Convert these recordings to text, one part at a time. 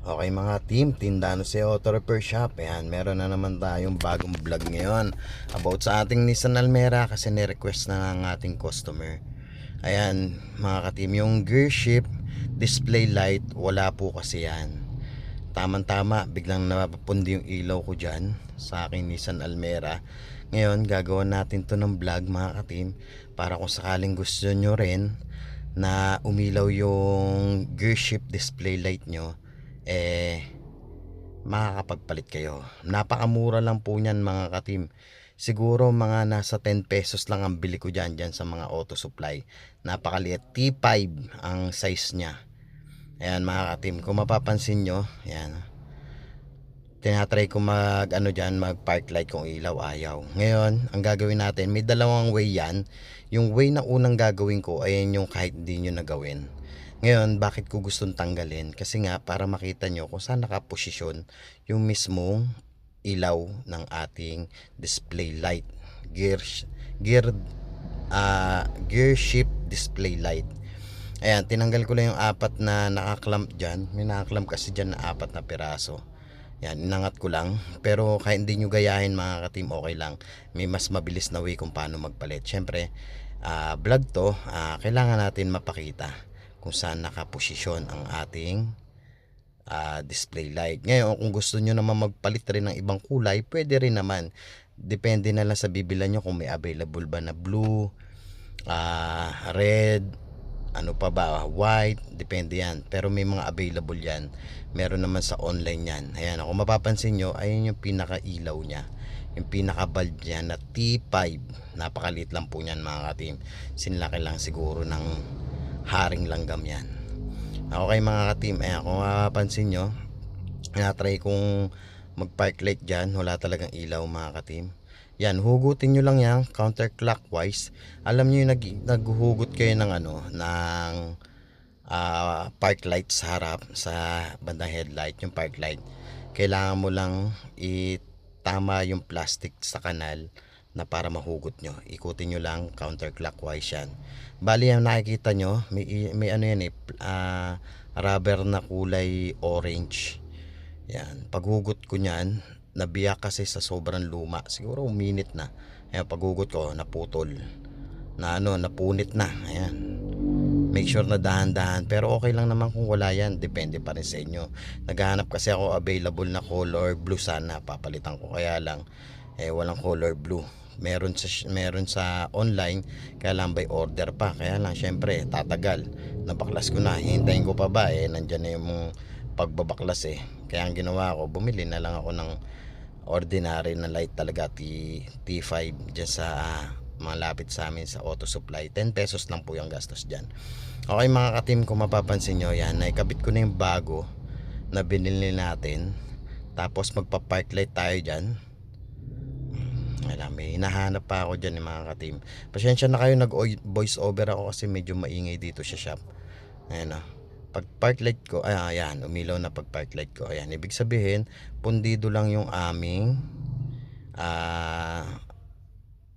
Okay mga team, Tindano si Auto Repair Shop. Ayan, meron na naman tayong bagong vlog ngayon about sa ating Nissan Almera kasi ni-request na ng ating customer. Ayan mga ka-team, yung gear shift display light, wala po kasi yan. Tama biglang napapundi yung ilaw ko dyan sa aking Nissan Almera. Ngayon gagawin natin to ng vlog mga ka-team, para kung sakaling gusto nyo rin na umilaw yung gear shift display light nyo, makakapagpalit kayo. Napakamura lang po niyan mga ka-team. Siguro mga nasa 10 pesos lang ang bili ko dyan sa mga auto supply. Napakaliit, T5 ang size niya. Ayan mga ka-team, kung mapapansin nyo, ayan, tinatry ko mag park light kung ilaw ayaw. Ngayon ang gagawin natin, may dalawang way yan. Yung way na unang gagawin ko, ayan yung kahit hindi nyo nagawin. Ngayon bakit ko gustong tanggalin, kasi nga para makita nyo kung saan nakaposisyon yung mismong ilaw ng ating display light, gear gear shift display light. Ayan, tinanggal ko lang yung apat na nakaklamp dyan. May nakaklamp kasi dyan na apat na piraso. Yan, inangat ko lang. Pero kahit hindi nyo gayahin mga ka-team, okay lang. May mas mabilis na way kung paano magpalit. Siyempre, vlog to, kailangan natin mapakita kung saan nakaposisyon ang ating display light. Ngayon, kung gusto nyo naman magpalit rin ng ibang kulay, pwede rin naman. Depende na lang sa bibilan nyo kung may available ba na blue, red, ano pa ba, white, depende yan. Pero may mga available yan, meron naman sa online yan. Ayan, kung mapapansin nyo, ayan yung pinaka ilaw nya, yung pinaka bulb nya na T5. Napakaliit lang po nyan mga ka-team. Sinlaki lang siguro ng haring langgam yan. Okay mga ka-team, ayan, kung mapapansin nyo, natry kong mag park light dyan, wala talagang ilaw mga ka-team. Yan, hugutin nyo lang yan counterclockwise. Alam nyo yung naghuhugot kayo ng ng park light sa harap, sa bandang headlight, yung park light. Kailangan mo lang itama yung plastic sa kanal na para mahugot nyo. Ikutin nyo lang counterclockwise yan. Bali yung nakikita nyo, may ano yan rubber na kulay orange. Yan, paghugot ko nyan, nabiyak kasi sa sobrang luma, siguro uminit na. Ayan, paghugot ko naputol na napunit na. Ayan, make sure na dahan-dahan, pero okay lang naman kung wala yan, depende pa rin sa inyo. Naghahanap kasi ako available na color blue, sana papalitan ko, kaya lang walang color blue. Meron sa online, kaya lang by order pa, kaya lang syempre tatagal. Nabaklas ko na, hintayin ko pa ba, nandyan na yung pagbabaklas kaya ang ginawa ko, bumili na lang ako ng ordinary na light talaga, T5 dyan sa malapit sa amin sa auto supply. 10 pesos lang po yung gastos dyan. Okay mga ka-team, kung mapapansin nyo, yan, naikabit ko na yung bago na binili natin. Tapos magpa-park light tayo dyan. May hinahanap pa ako dyan mga ka-team. Pasensya na kayo, nag-voice over ako kasi medyo maingay dito sa shop. Ayan pag park light ko, ayan, umilaw na pag park light ko. Ayan, ibig sabihin, pundido lang yung aming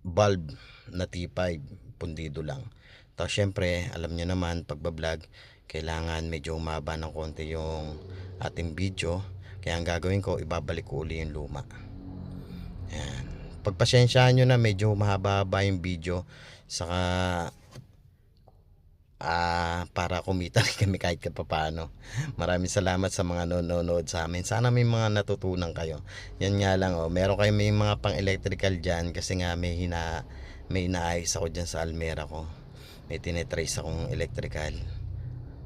bulb na T5, pundido lang. Tapos syempre, alam nyo naman, pagbablog, kailangan medyo umaba ng konti yung ating video. Kaya ang gagawin ko, ibabalik ko uli yung luma. Ayan, pagpasyensyahan nyo na medyo mahaba-haba yung video, saka para kumita rin kami kahit papaano. Maraming salamat sa mga nanonood sa amin. Sana may mga natutunan kayo. Yan nga lang, meron kayo may mga pang electrical dyan, kasi nga may inaayos ako dyan sa Almera ko. May tinetrace akong electrical.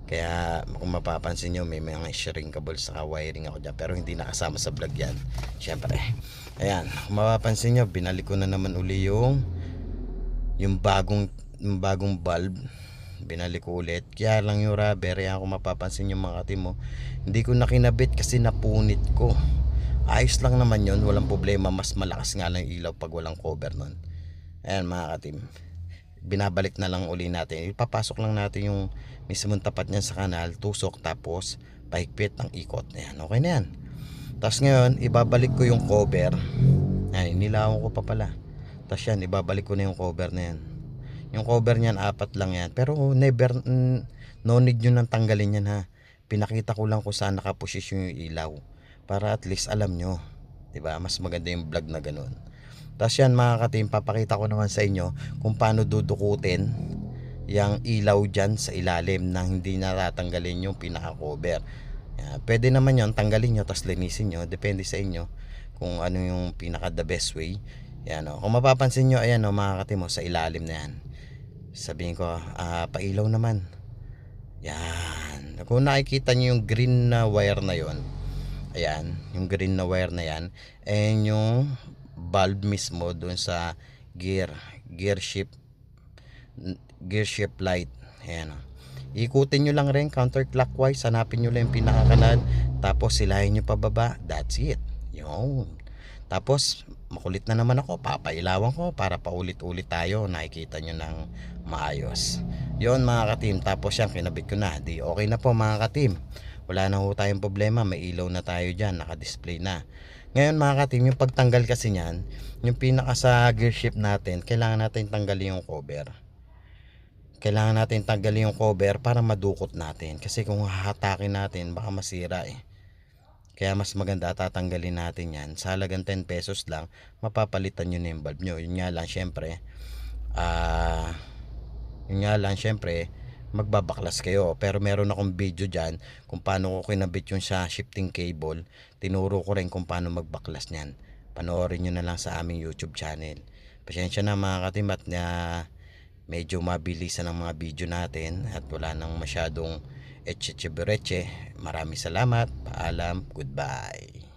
Kaya kung mapapansin nyo, may mga shrinkable sa wiring ako dyan, pero hindi nakasama sa vlog yan, syempre. Ayan, kung mapapansin nyo, binalik ko na naman uli yung bagong bulb. Binalik ko ulit, kaya lang yung rubber, yan kung mapapansin yung mga ka-team mo, hindi ko nakinabit kasi napunit ko. Ayos lang naman yun, walang problema. Mas malakas nga lang ilaw pag walang cover nun. Ayan mga ka-team, binabalik na lang uli natin. Ipapasok lang natin yung mismong tapat niyan sa kanal, tusok, tapos pahigpit ng ikot. Ayan, okay na yan. Tapos ngayon, ibabalik ko yung cover. Ayan, inilawan ko pa pala. Tapos yan, ibabalik ko na yung cover na yan. Yung cover niyan, 4 lang yan. Pero never, no need nyo nang tanggalin yan ha. Pinakita ko lang kung saan nakaposisyon yung ilaw para at least alam nyo, 'di ba? Mas maganda yung vlog na ganun. Tapos yan mga ka-team, papakita ko naman sa inyo kung paano dudukutin yung ilaw dyan sa ilalim nang hindi natatanggalin yung pinaka-cover. Yan. Pwede naman yon, tanggalin nyo tapos linisin nyo, depende sa inyo kung ano yung pinaka the best way. Yan o. Kung mapapansin nyo, ayan o mga ka-team, sa ilalim na yan. Sabihin ko, pailaw naman. Yan. Kung nakikita nyo yung green na wire na yon, ayan, yung green na wire na yan, and yung bulb mismo dun sa gear shift light. Ayan o. Ikutin nyo lang rin counterclockwise, hanapin nyo lang yung pinakakanal, tapos silahin nyo pababa. That's it. Yun. Tapos makulit na naman ako, papailawan ko para paulit-ulit tayo, nakikita nyo ng maayos. Yun mga ka-team. Tapos yan, kinabit ko na, di okay na po mga ka-team. Wala na ho tayong problema, may ilaw na tayo dyan, naka-display na. Ngayon mga ka-team, yung pagtanggal kasi nyan, yung pinaka sa gear shift natin, kailangan natin tanggalin yung cover. Kailangan natin tanggalin yung cover para madukot natin, kasi kung hahatakin natin baka masira eh. Kaya mas maganda tatanggalin natin yan. Sa halagang 10 pesos lang, mapapalitan nyo na yung bulb nyo. Yun nga lang syempre, magbabaklas kayo. Pero meron akong video dyan kung paano ko kinabit yung sa shifting cable. Tinuro ko rin kung paano magbaklas nyan. Panoorin nyo na lang sa aming YouTube channel. Pasensya na mga katimat na medyo mabilisan ang mga video natin at wala nang masyadong etche. Maraming salamat. Paalam. Goodbye.